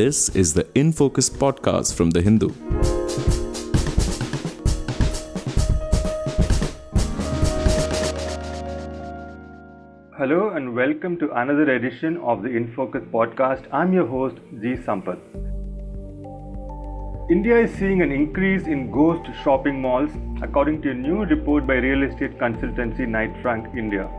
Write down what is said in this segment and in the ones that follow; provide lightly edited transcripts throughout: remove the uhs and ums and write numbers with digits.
This is the In Focus podcast from The Hindu. Hello and welcome to another edition of the In Focus podcast. I'm your host G. Sampath. India is seeing an increase in ghost shopping malls according to a new report by real estate consultancy Knight Frank India.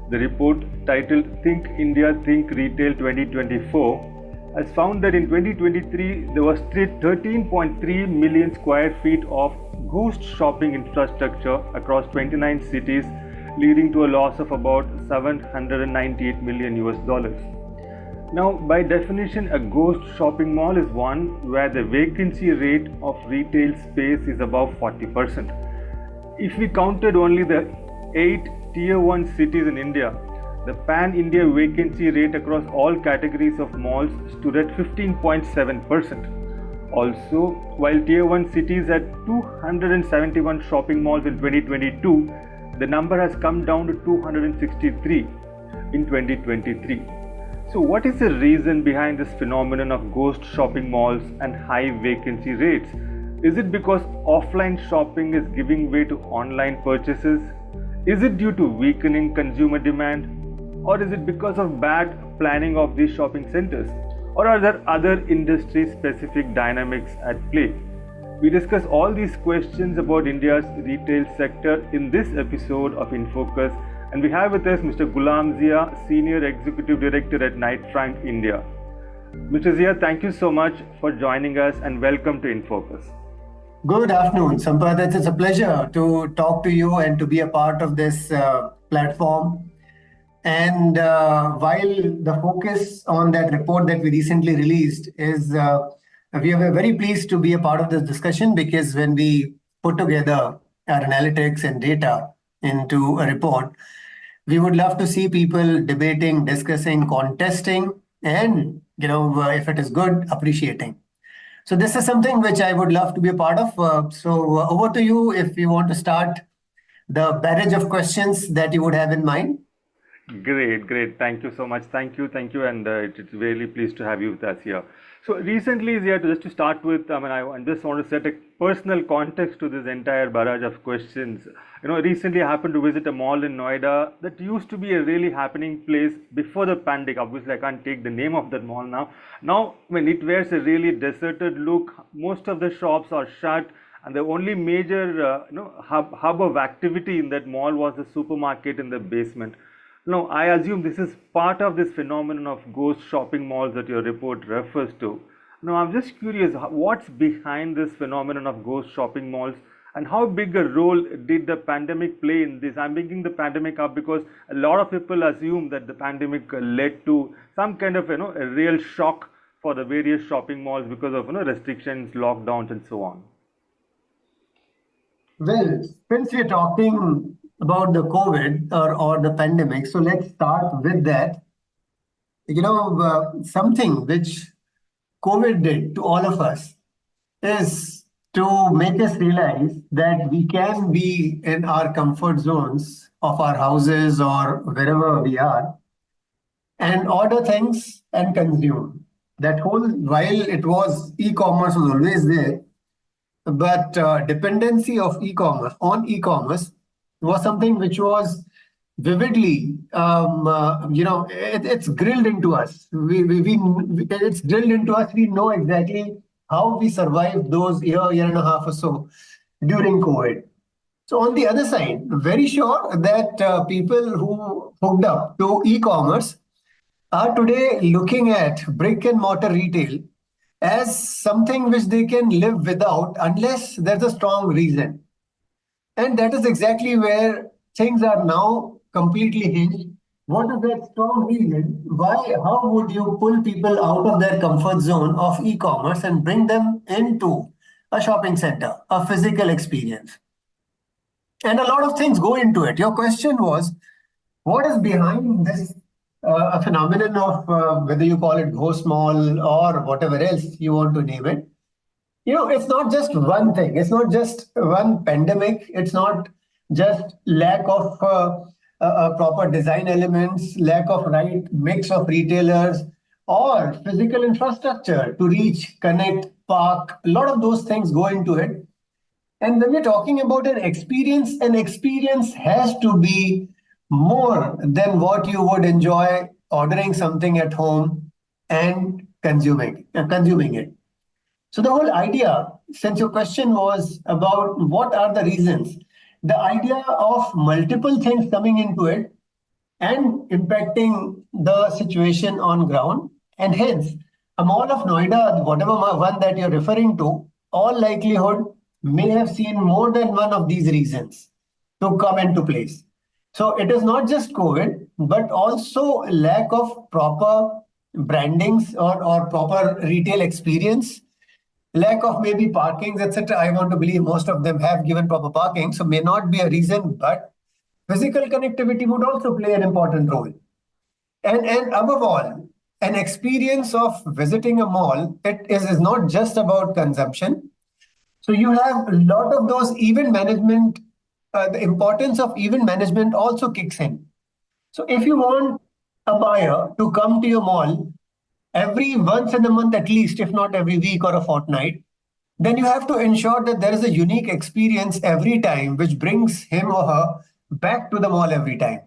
The report, titled Think India, Think Retail 2024, has found that in 2023 there was 13.3 million square feet of ghost shopping infrastructure across 29 cities, leading to a loss of about $798 million. Now, by definition, a ghost shopping mall is one where the vacancy rate of retail space is above 40%. If we counted only the 8 Tier 1 cities in India, the pan-India vacancy rate across all categories of malls stood at 15.7%. Also, while Tier 1 cities had 271 shopping malls in 2022, the number has come down to 263 in 2023. So what is the reason behind this phenomenon of ghost shopping malls and high vacancy rates? Is it because offline shopping is giving way to online purchases? Is it due to weakening consumer demand? Or is it because of bad planning of these shopping centers? Or are there other industry-specific dynamics at play? We discuss all these questions about India's retail sector in this episode of In Focus, and we have with us Mr. Ghulam Zia, Senior Executive Director at Knight Frank India. Mr. Zia, thank you so much for joining us and welcome to In Focus. Good afternoon, Sampath. It's a pleasure to talk to you and to be a part of this platform. And while the focus on that report that we recently released is, we are very pleased to be a part of this discussion, because when we put together our analytics and data into a report, we would love to see people debating, discussing, contesting, and, if it is good, appreciating. So this is something which I would love to be a part of. So over to you if you want to start the barrage of questions that you would have in mind. Great. Thank you so much. Thank you. And it's really pleased to have you with us here. So recently, Zia, just to start with, I just want to set a personal context to this entire barrage of questions. Recently I happened to visit a mall in Noida that used to be a really happening place before the pandemic. Obviously, I can't take the name of that mall now. Now, when it wears a really deserted look, most of the shops are shut, and the only major hub of activity in that mall was the supermarket in the basement. Now, I assume this is part of this phenomenon of ghost shopping malls that your report refers to. Now, I'm just curious, what's behind this phenomenon of ghost shopping malls, and how big a role did the pandemic play in this? I'm bringing the pandemic up because a lot of people assume that the pandemic led to some kind of a real shock for the various shopping malls because of restrictions, lockdowns, and so on. Well, since we're talking about the COVID or the pandemic, so let's start with that. Something which COVID did to all of us is to make us realize that we can be in our comfort zones of our houses or wherever we are and order things and consume. That whole, while it was e-commerce was always there, but dependency of e-commerce on e-commerce was something which was vividly, it's grilled into us. It's drilled into us. We know exactly how we survived those year and a half or so during COVID. So on the other side, very sure that people who hooked up to e-commerce are today looking at brick and mortar retail as something which they can live without unless there's a strong reason. And that is exactly where things are now completely hinged. What is that strong reason? How would you pull people out of their comfort zone of e-commerce and bring them into a shopping center, a physical experience? And a lot of things go into it. Your question was, what is behind this phenomenon of whether you call it ghost mall or whatever else you want to name it? It's not just one thing. It's not just one pandemic. It's not just lack of proper design elements, lack of right mix of retailers, or physical infrastructure to reach, connect, park. A lot of those things go into it. And when we're talking about an experience has to be more than what you would enjoy ordering something at home and consuming it. So the whole idea, since your question was about what are the reasons, the idea of multiple things coming into it and impacting the situation on ground. And hence, a mall of Noida, whatever one that you're referring to, all likelihood may have seen more than one of these reasons to come into place. So it is not just COVID, but also lack of proper brandings or proper retail experience, lack of maybe parkings, etc. I want to believe most of them have given proper parking, so may not be a reason, but physical connectivity would also play an important role. And above all, an experience of visiting a mall, is not just about consumption. So you have a lot of those event management, the importance of event management also kicks in. So if you want a buyer to come to your mall every once in a month at least, if not every week or a fortnight, then you have to ensure that there is a unique experience every time which brings him or her back to the mall every time.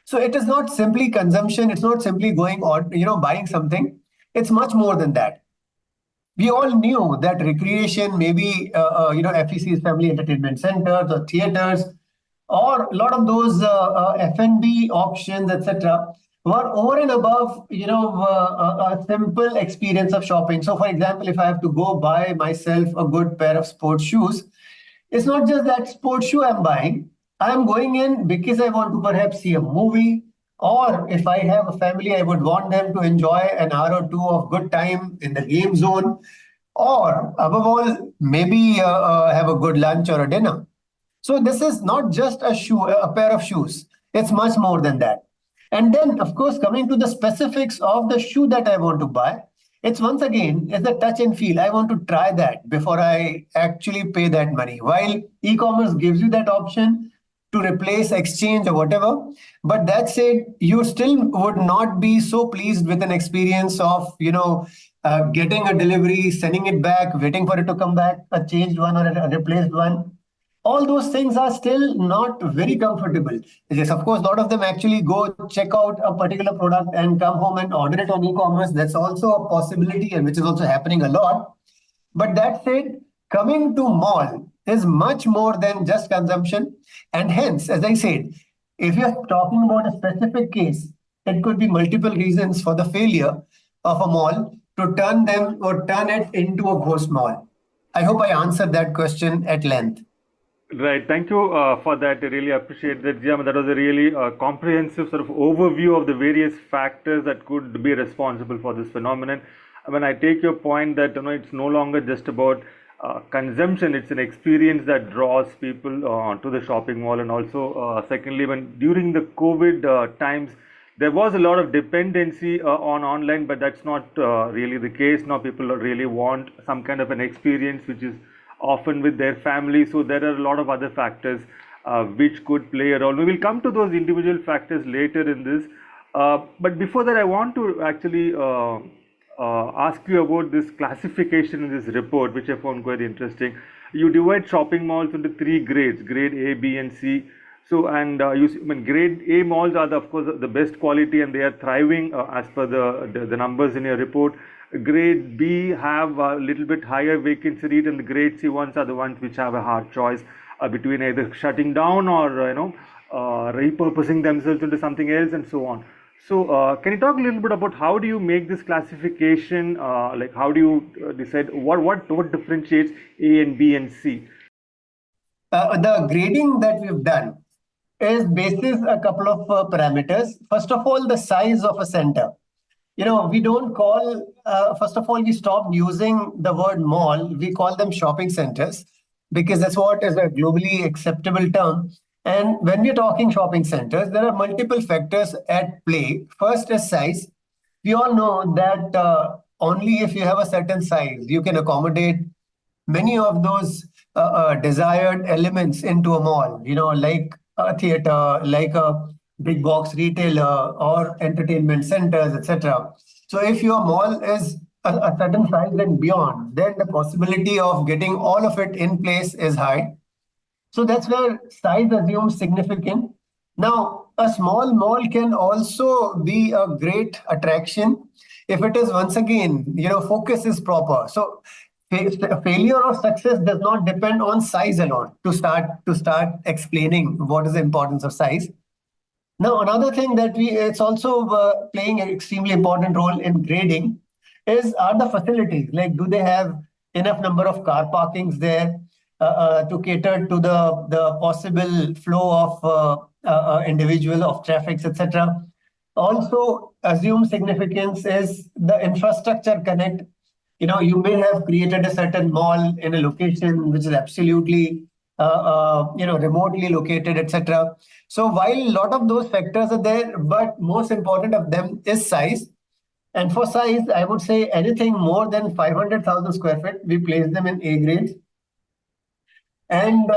So it is not simply consumption, it's not simply going on, buying something. It's much more than that. We all knew that recreation, maybe FEC's family entertainment centers or theaters, or a lot of those F&B options, etc., were over and above a simple experience of shopping. So, for example, if I have to go buy myself a good pair of sports shoes, it's not just that sports shoe I'm buying. I'm going in because I want to perhaps see a movie, or if I have a family, I would want them to enjoy an hour or two of good time in the game zone, or above all, maybe have a good lunch or a dinner. So this is not just a pair of shoes. It's much more than that. And then, of course, coming to the specifics of the shoe that I want to buy, it's once again, it's the touch and feel. I want to try that before I actually pay that money. While e-commerce gives you that option to replace, exchange, or whatever, but that said, you still would not be so pleased with an experience of, getting a delivery, sending it back, waiting for it to come back, a changed one or a replaced one. All those things are still not very comfortable. Yes, of course, a lot of them actually go check out a particular product and come home and order it on e-commerce. That's also a possibility, and which is also happening a lot. But that said, coming to mall is much more than just consumption. And hence, as I said, if you're talking about a specific case, it could be multiple reasons for the failure of a mall to turn it into a ghost mall. I hope I answered that question at length. Right. Thank you for that. I really appreciate that, Jim. That was a really comprehensive sort of overview of the various factors that could be responsible for this phenomenon. When I take your point that it's no longer just about consumption; it's an experience that draws people to the shopping mall. And also, secondly, when during the COVID times, there was a lot of dependency on online, but that's not really the case now. People really want some kind of an experience which is often with their family. So there are a lot of other factors which could play a role. We will come to those individual factors later in this. But before that, I want to actually ask you about this classification in this report, which I found quite interesting. You divide shopping malls into three grades: grade A, B, and C. So, and grade A malls are, of course, the best quality, and they are thriving as per the numbers in your report. Grade B have a little bit higher vacancy rate, and the grade C ones are the ones which have a hard choice between either shutting down or repurposing themselves into something else, and so on. So can you talk a little bit about how do you make this classification? Like how do you decide what differentiates A and B and C? The grading that we've done is basis a couple of parameters. First of all, the size of a center. We don't call, first of all, we stopped using the word mall. We call them shopping centers because that's what is a globally acceptable term. And when we're talking shopping centers, there are multiple factors at play. First is size. We all know that only if you have a certain size, you can accommodate many of those desired elements into a mall, like a theater, like a big box retailer or entertainment centers, etc. So if your mall is a certain size and beyond, then the possibility of getting all of it in place is high. So that's where size assumes significant. Now, a small mall can also be a great attraction if it is, once again, focus is proper. So failure or success does not depend on size alone. To start explaining what is the importance of size. Now, another thing that it's also playing an extremely important role in grading are the facilities. Like, do they have enough number of car parkings there to cater to the possible flow of individual of traffic, etc. Also, assume significance is the infrastructure connect. You may have created a certain mall in a location which is absolutely remotely located, etc. So while a lot of those factors are there, but most important of them is size. And for size, I would say anything more than 500,000 square feet, we place them in A grades. And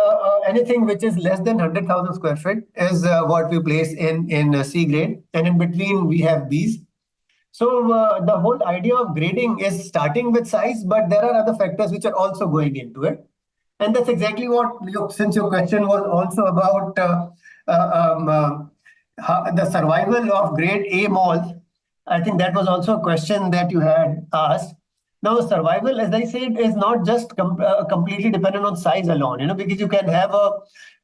anything which is less than 100,000 square feet is what we place in C grade. And in between, we have these. So the whole idea of grading is starting with size, but there are other factors which are also going into it. And that's exactly what, since your question was also about the survival of grade A malls, I think that was also a question that you had asked. Now, survival, as I said, is not just completely dependent on size alone, because you can have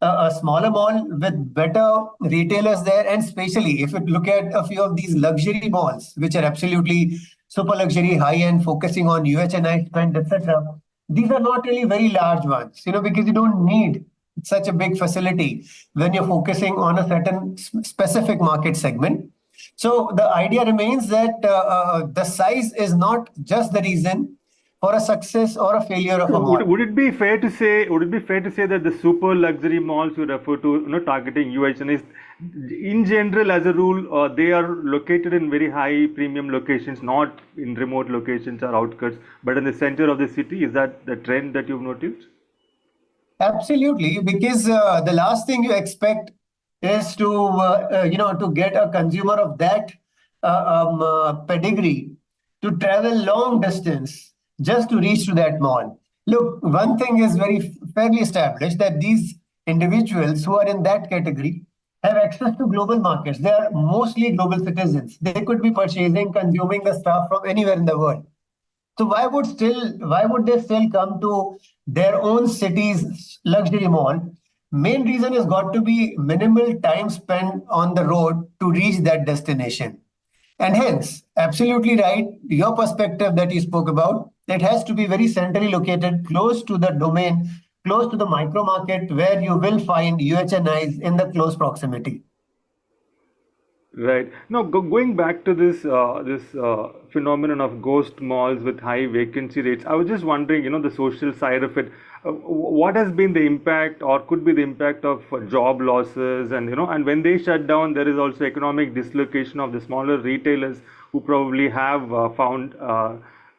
a smaller mall with better retailers there. And especially if you look at a few of these luxury malls, which are absolutely super luxury, high end, focusing on UHNI spend, etc. These are not really very large ones, because you don't need such a big facility when you're focusing on a certain specific market segment. So the idea remains that the size is not just the reason for a success or a failure of a mall. Would it be fair to say? Would it be fair to say that the super luxury malls you refer to, targeting UHN is, in general, as a rule, they are located in very high premium locations, not in remote locations or outskirts, but in the center of the city. Is that the trend that you've noticed? Absolutely, because the last thing you expect is to get a consumer of that pedigree to travel long distance just to reach to that mall. Look, one thing is very fairly established, that these individuals who are in that category have access to global markets. They are mostly global citizens. They could be purchasing, consuming the stuff from anywhere in the world. So why would they still come to their own city's luxury mall? Main reason has got to be minimal time spent on the road to reach that destination. And hence, absolutely right, your perspective that you spoke about, it has to be very centrally located, close to the domain, close to the micro market where you will find UHNIs in the close proximity. Right. Now, going back to this phenomenon of ghost malls with high vacancy rates, I was just wondering, the social side of it. What has been the impact, or could be the impact of job losses, and when they shut down, there is also economic dislocation of the smaller retailers who probably have found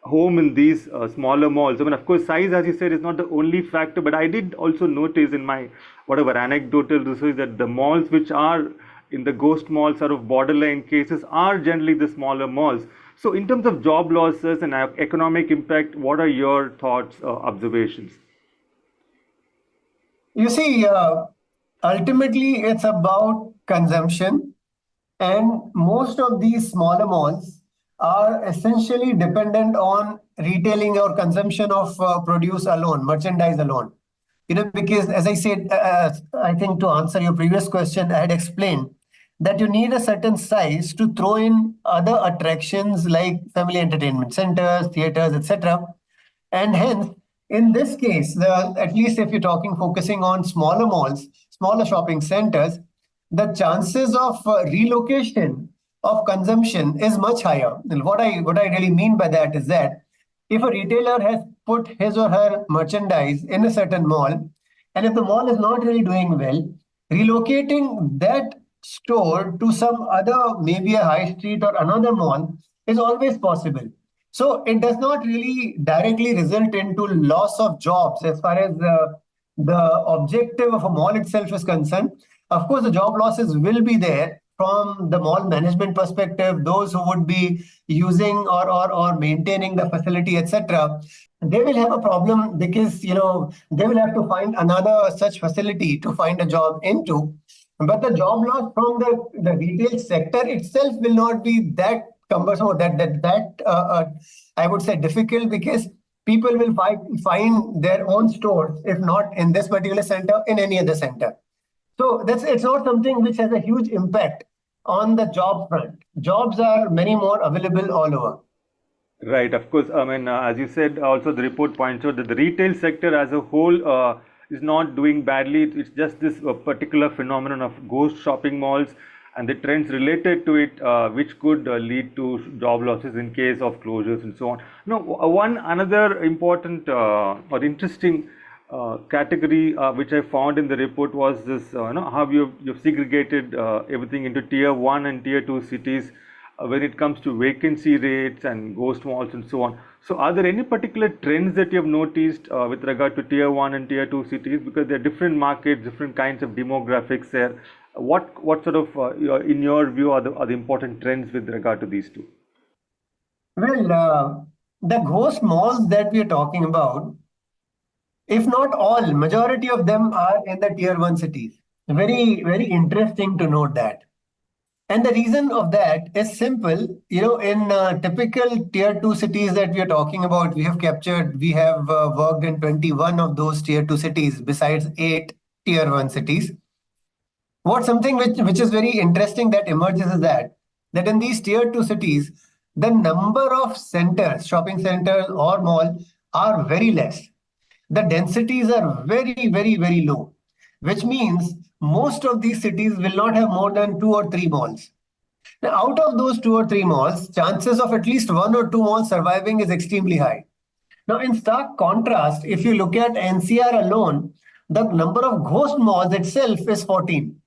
home in these smaller malls. I mean, of course, size, as you said, is not the only factor, but I did also notice in my whatever anecdotal research that the malls which are in the ghost malls sort of borderline cases are generally the smaller malls. So in terms of job losses and economic impact, what are your thoughts, observations? You see, ultimately, it's about consumption. And most of these smaller malls are essentially dependent on retailing or consumption of produce alone, merchandise alone. Because as I said, I think to answer your previous question, I had explained that you need a certain size to throw in other attractions like family entertainment centers, theaters, etc. And hence, in this case, at least if you're talking focusing on smaller malls, smaller shopping centers, the chances of relocation of consumption is much higher. And what I really mean by that is that if a retailer has put his or her merchandise in a certain mall, and if the mall is not really doing well, relocating that store to some other, maybe a high street or another mall, is always possible. So it does not really directly result into loss of jobs as far as the objective of a mall itself is concerned. Of course, the job losses will be there from the mall management perspective, those who would be using or maintaining the facility, etc., they will have a problem because they will have to find another such facility to find a job into. But the job loss from the retail sector itself will not be that cumbersome or that I would say difficult, because people will find their own stores, if not in this particular center, in any other center. So it's not something which has a huge impact on the job front. Jobs are many more available all over. Right, of course. I mean, as you said, also the report points out that the retail sector as a whole is not doing badly. It's just this particular phenomenon of ghost shopping malls and the trends related to it, which could lead to job losses in case of closures and so on. Now, one another important or interesting category which I found in the report was this, how you've segregated everything into tier 1 and tier 2 cities when it comes to vacancy rates and ghost malls and so on. So are there any particular trends that you have noticed with regard to tier 1 and tier 2 cities? Because there are different markets, different kinds of demographics there. What sort of, in your view, are the important trends with regard to these two? Well, the ghost malls that we are talking about, if not all, majority of them are in the tier 1 cities. Very, very interesting to note that. And the reason of that is simple. In typical tier 2 cities that we are talking about, we have worked in 21 of those tier 2 cities besides 8 tier 1 cities. What something which is very interesting that emerges is that in these tier 2 cities, the number of centers, shopping centers or mall, are very less. The densities are very, very, very low, which means most of these cities will not have more than 2 or 3 malls. Now, out of those 2 or 3 malls, chances of at least 1 or 2 malls surviving is extremely high. Now, in stark contrast, if you look at NCR alone, the number of ghost malls itself is 14.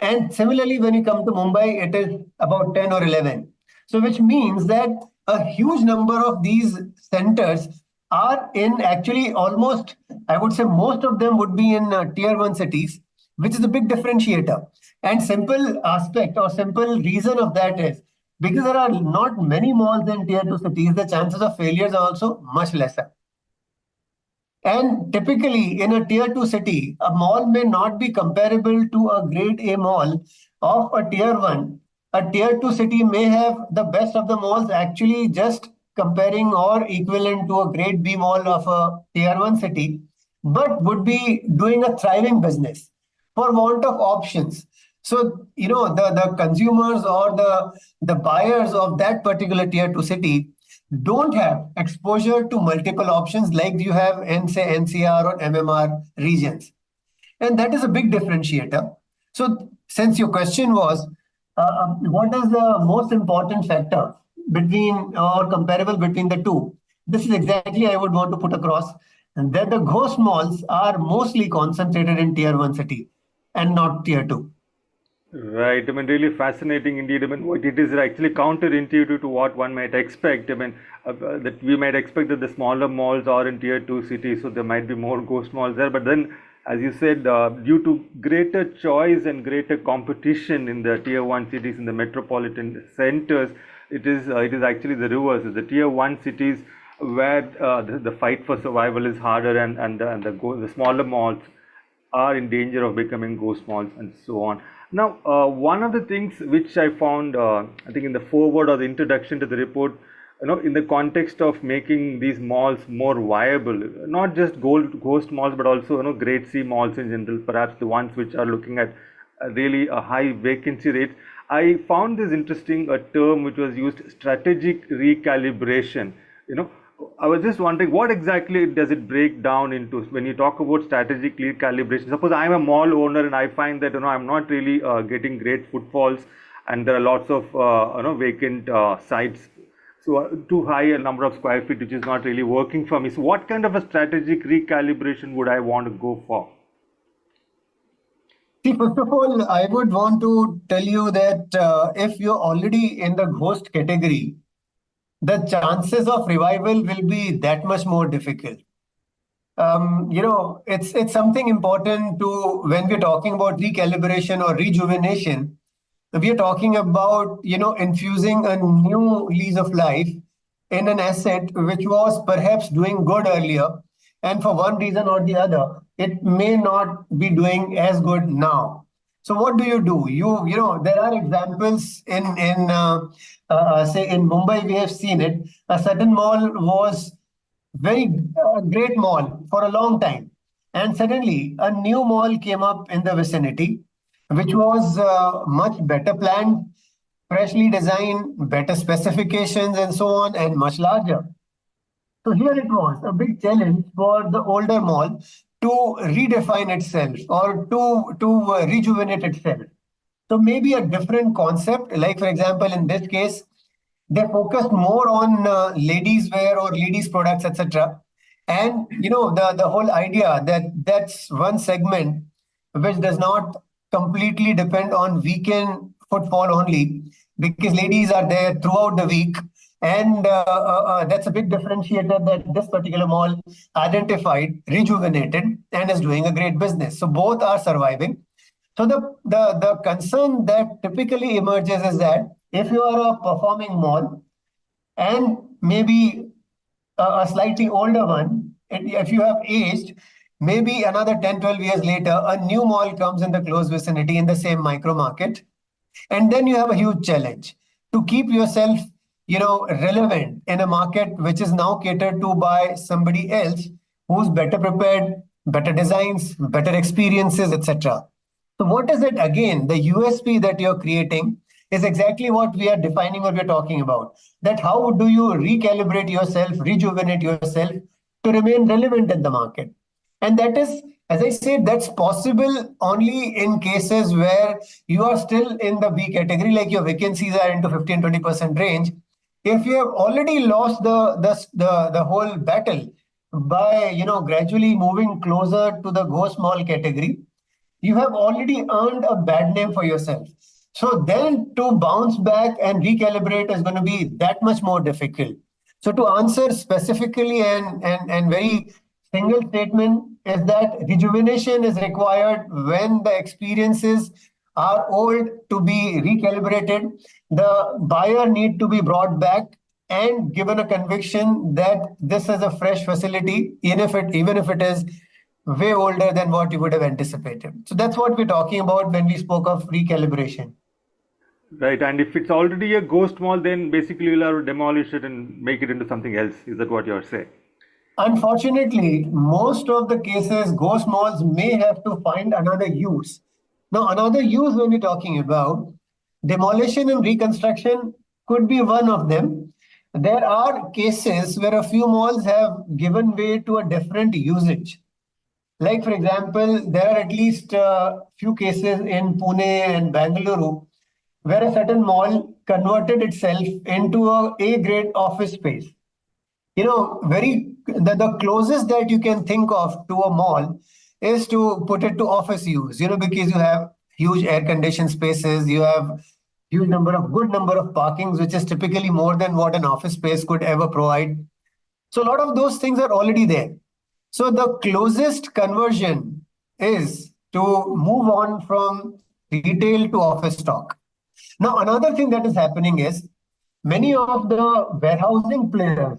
And similarly, when you come to Mumbai, it is about 10 or 11. So, which means that a huge number of these centers are in actually almost, I would say, most of them would be in tier 1 cities, which is a big differentiator. And simple aspect or simple reason of that is because there are not many malls in tier 2 cities, the chances of failures are also much lesser. And typically, in a tier 2 city, a mall may not be comparable to a grade A mall of a tier 1. A tier 2 city may have the best of the malls actually just comparing or equivalent to a grade B mall of a tier 1 city, but would be doing a thriving business for want of options. So, the consumers or the buyers of that particular tier 2 city don't have exposure to multiple options like you have in, say, NCR or MMR regions. And that is a big differentiator. So, since your question was, what is the most important factor between or comparable between the two? This is exactly I would want to put across that the ghost malls are mostly concentrated in tier 1 city and not tier 2. Right. I mean, really fascinating indeed. I mean, what it is actually counterintuitive to what one might expect. I mean, that we might expect that the smaller malls are in tier 2 cities, so there might be more ghost malls there. But then, as you said, due to greater choice and greater competition in the tier 1 cities, in the metropolitan centers, it is actually the reverse. It's the tier 1 cities where the fight for survival is harder, and the smaller malls are in danger of becoming ghost malls and so on. Now, one of the things which I found, I think in the foreword or the introduction to the report, in the context of making these malls more viable, not just ghost malls, but also, grade C malls in general, perhaps the ones which are looking at really a high vacancy rate. I found this interesting, a term which was used, strategic recalibration. I was just wondering, what exactly does it break down into when you talk about strategic recalibration? Suppose I'm a mall owner and I find that I'm not really getting great footfalls, and there are lots of vacant sites, so too high a number of square feet, which is not really working for me. So what kind of a strategic recalibration would I want to go for? See, first of all, I would want to tell you that if you're already in the ghost category, the chances of revival will be that much more difficult. it's something important to when we're talking about recalibration or rejuvenation. We are talking about infusing a new lease of life in an asset which was perhaps doing good earlier, and for one reason or the other, it may not be doing as good now. So what do? There are examples in say in Mumbai. We have seen it. A certain mall was very great mall for a long time. And suddenly, a new mall came up in the vicinity, which was much better planned, freshly designed, better specifications, and so on, and much larger. So here it was a big challenge for the older mall to redefine itself or to rejuvenate itself. So maybe a different concept, like for example, in this case, they focused more on ladies wear or ladies products, etc. And the whole idea that that's one segment which does not completely depend on weekend footfall only, because ladies are there throughout the week. And that's a big differentiator that this particular mall identified, rejuvenated, and is doing a great business. So both are surviving. So the concern that typically emerges is that if you are a performing mall and maybe a slightly older one, and if you have aged, maybe another 10, 12 years later, a new mall comes in the close vicinity in the same micro market. And then you have a huge challenge to keep yourself, relevant in a market which is now catered to by somebody else who's better prepared, better designs, better experiences, etc. So what is it again? The USP that you're creating is exactly what we are defining or we're talking about. That how do you recalibrate yourself, rejuvenate yourself to remain relevant in the market? And that is, as I said, that's possible only in cases where you are still in the B category, like your vacancies are into 15-20% range. If you have already lost the whole battle by gradually moving closer to the go small category, you have already earned a bad name for yourself. So then to bounce back and recalibrate is going to be that much more difficult. So to answer specifically and very single statement is that rejuvenation is required when the experiences are old to be recalibrated. The buyer need to be brought back and given a conviction that this is a fresh facility, even if it is way older than what you would have anticipated. So that's what we're talking about when we spoke of recalibration. Right, and if it's already a ghost mall, then basically you'll have to demolish it and make it into something else. Is that what you're saying? Unfortunately, most of the cases, ghost malls may have to find another use. Now, another use when we're talking about demolition and reconstruction could be one of them. There are cases where a few malls have given way to a different usage. Like, for example, there are at least a few cases in Pune and Bangalore where a certain mall converted itself into a A-grade office space. The closest that you can think of to a mall is to put it to office use, because you have huge air conditioned spaces, you have good number of parkings, which is typically more than what an office space could ever provide. So a lot of those things are already there. So the closest conversion is to move on from retail to office stock. Now, another thing that is happening is many of the warehousing players,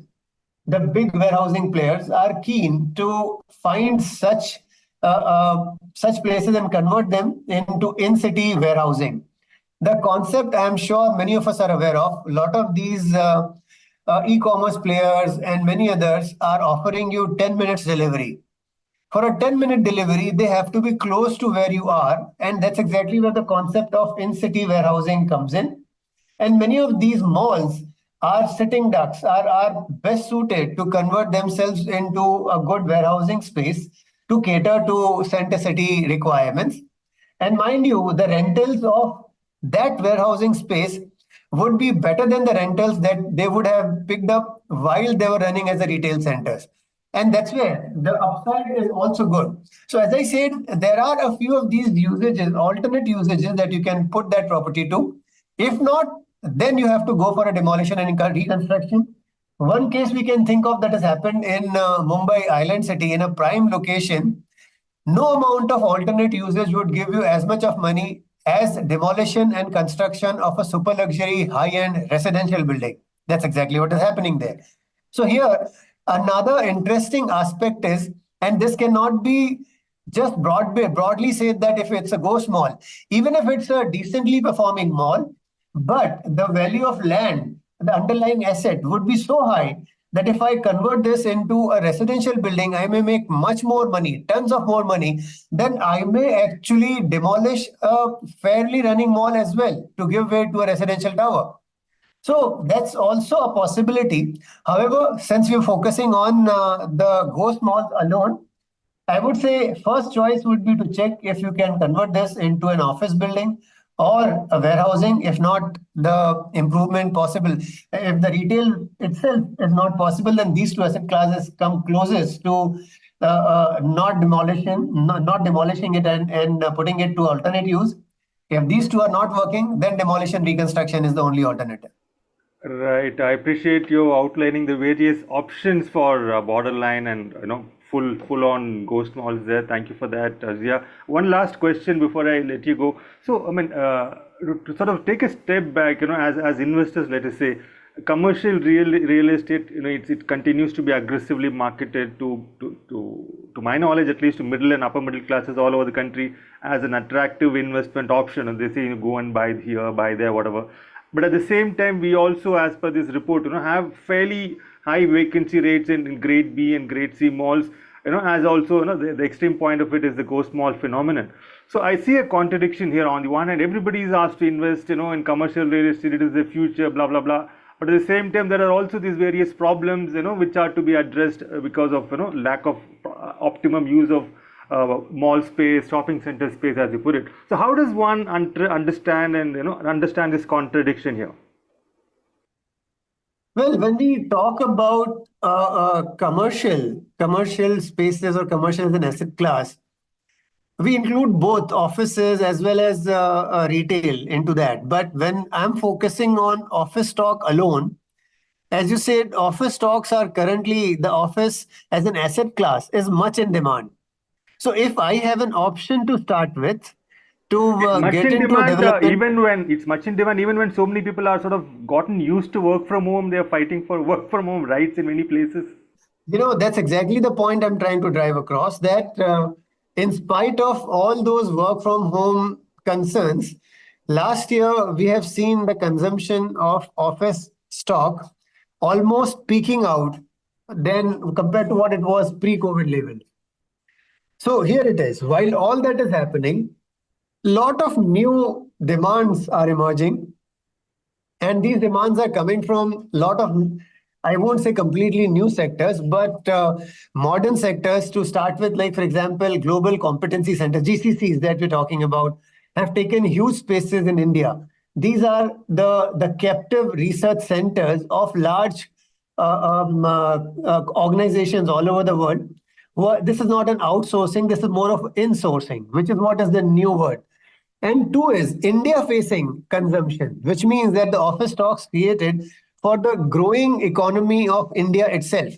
the big warehousing players, are keen to find such places and convert them into in-city warehousing. The concept, I'm sure many of us are aware of. A lot of these e-commerce players and many others are offering you 10 minutes delivery. For a 10-minute delivery, they have to be close to where you are. And that's exactly where the concept of in-city warehousing comes in. And many of these malls are sitting ducks, are best suited to convert themselves into a good warehousing space to cater to center city requirements. And mind you, the rentals of that warehousing space would be better than the rentals that they would have picked up while they were running as a retail centers. And that's where the upside is also good. So as I said, there are a few of these usages, alternate usages that you can put that property to. If not, then you have to go for a demolition and reconstruction. One case we can think of that has happened in Mumbai Island City in a prime location. No amount of alternate usage would give you as much of money as demolition and construction of a super luxury high-end residential building. That's exactly what is happening there. So here, another interesting aspect is, and this cannot be just broadly said that if it's a ghost mall, even if it's a decently performing mall, but the value of land, the underlying asset would be so high that if I convert this into a residential building, I may make much more money, tons of more money, then I may actually demolish a fairly running mall as well to give way to a residential tower. So that's also a possibility. However, since we're focusing on the ghost malls alone, I would say first choice would be to check if you can convert this into an office building or a warehousing, if not the improvement possible. If the retail itself is not possible, then these two asset classes come closest to not demolishing it and putting it to alternate use. If these two are not working, then demolition reconstruction is the only alternative. Right. I appreciate you outlining the various options for borderline and full on ghost malls there. Thank you for that, Zia. One last question before I let you go. So, I mean, to sort of take a step back, as investors, let us say, commercial real estate, it continues to be aggressively marketed to my knowledge, at least to middle and upper middle classes all over the country as an attractive investment option. And they say, go and buy here, buy there, whatever. But at the same time, we also, as per this report, have fairly high vacancy rates in grade B and grade C malls. As also, the extreme point of it is the ghost mall phenomenon. So I see a contradiction here. On the one hand, everybody is asked to invest, in commercial real estate. It is the future, blah blah blah. But at the same time, there are also these various problems, which are to be addressed because of, lack of optimum use of mall space, shopping center space, as you put it. So how does one understand and understand this contradiction here? Well, when we talk about commercial spaces or commercial as an asset class, we include both offices as well as retail into that. But when I'm focusing on office stock alone, as you said, office stocks are currently the office as an asset class is much in demand. So if I have an option to start with to It's much get in into a demand, development, even when so many people are sort of gotten used to work from home, they are fighting for work from home rights in many places. that's exactly the point I'm trying to drive across. That in spite of all those work from home concerns, last year we have seen the consumption of office stock almost peaking out then compared to what it was pre-COVID level. So here it is. While all that is happening, lot of new demands are emerging, and these demands are coming from lot of, I won't say completely new sectors, but modern sectors to start with. Like for example, global competency centers, GCCs, that we're talking about, have taken huge spaces in India. These are the captive research centers of large organizations all over the world. This is not an outsourcing, this is more of insourcing, which is what is the new word. And two is India facing consumption, which means that the office stocks created for the growing economy of India itself.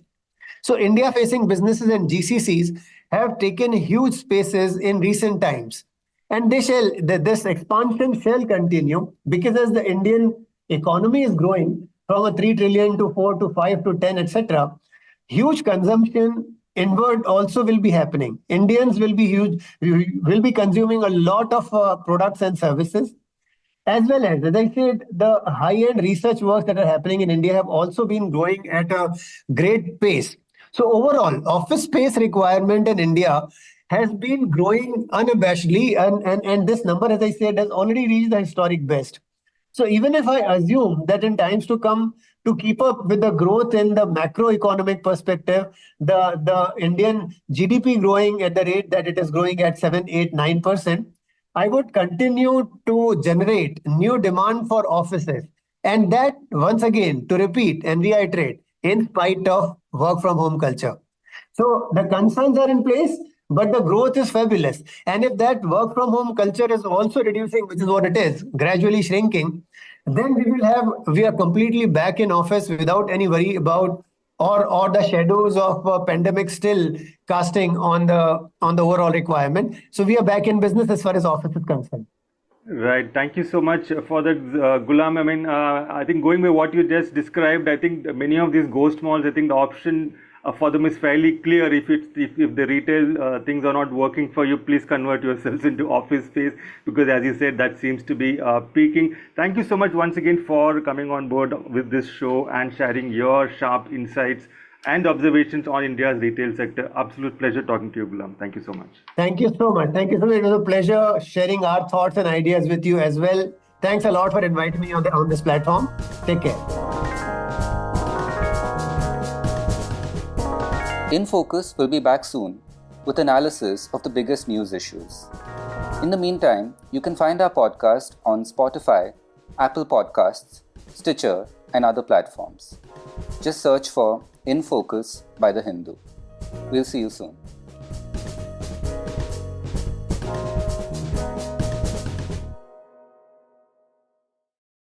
So India facing businesses and GCCs have taken huge spaces in recent times. And this expansion shall continue because as the Indian economy is growing from a 3 trillion to 4 to 5 to 10, etc., huge consumption inward also will be happening. Indians will be consuming a lot of products and services, as well as I said, the high-end research works that are happening in India have also been growing at a great pace. So overall, office space requirement in India has been growing unabashedly, and this number, as I said, has already reached the historic best. So even if I assume that in times to come, to keep up with the growth in the macroeconomic perspective, the Indian GDP growing at the rate that it is growing at 7, 8, 9%, I would continue to generate new demand for offices. And that, once again, to repeat and reiterate, in spite of work from home culture. So the concerns are in place, but the growth is fabulous. And if that work from home culture is also reducing, which is what it is, gradually shrinking, then we are completely back in office without any worry about or the shadows of pandemic still casting on the overall requirement. So we are back in business as far as office is concerned. Right. Thank you so much for that, Gulam. I mean, I think going by what you just described, I think many of these ghost malls, I think the option for them is fairly clear. If the retail things are not working for you, please convert yourselves into office space, because as you said, that seems to be peaking. Thank you so much once again for coming on board with this show and sharing your sharp insights and observations on India's retail sector. Absolute pleasure talking to you, Gulam. Thank you so much. Thank you so much. Thank you so much. It was a pleasure sharing our thoughts and ideas with you as well. Thanks a lot for inviting me on this platform. Take care. In Focus will be back soon with analysis of the biggest news issues. In the meantime, you can find our podcast on Spotify, Apple Podcasts, Stitcher, and other platforms. Just search for In Focus by The Hindu. We'll see you soon.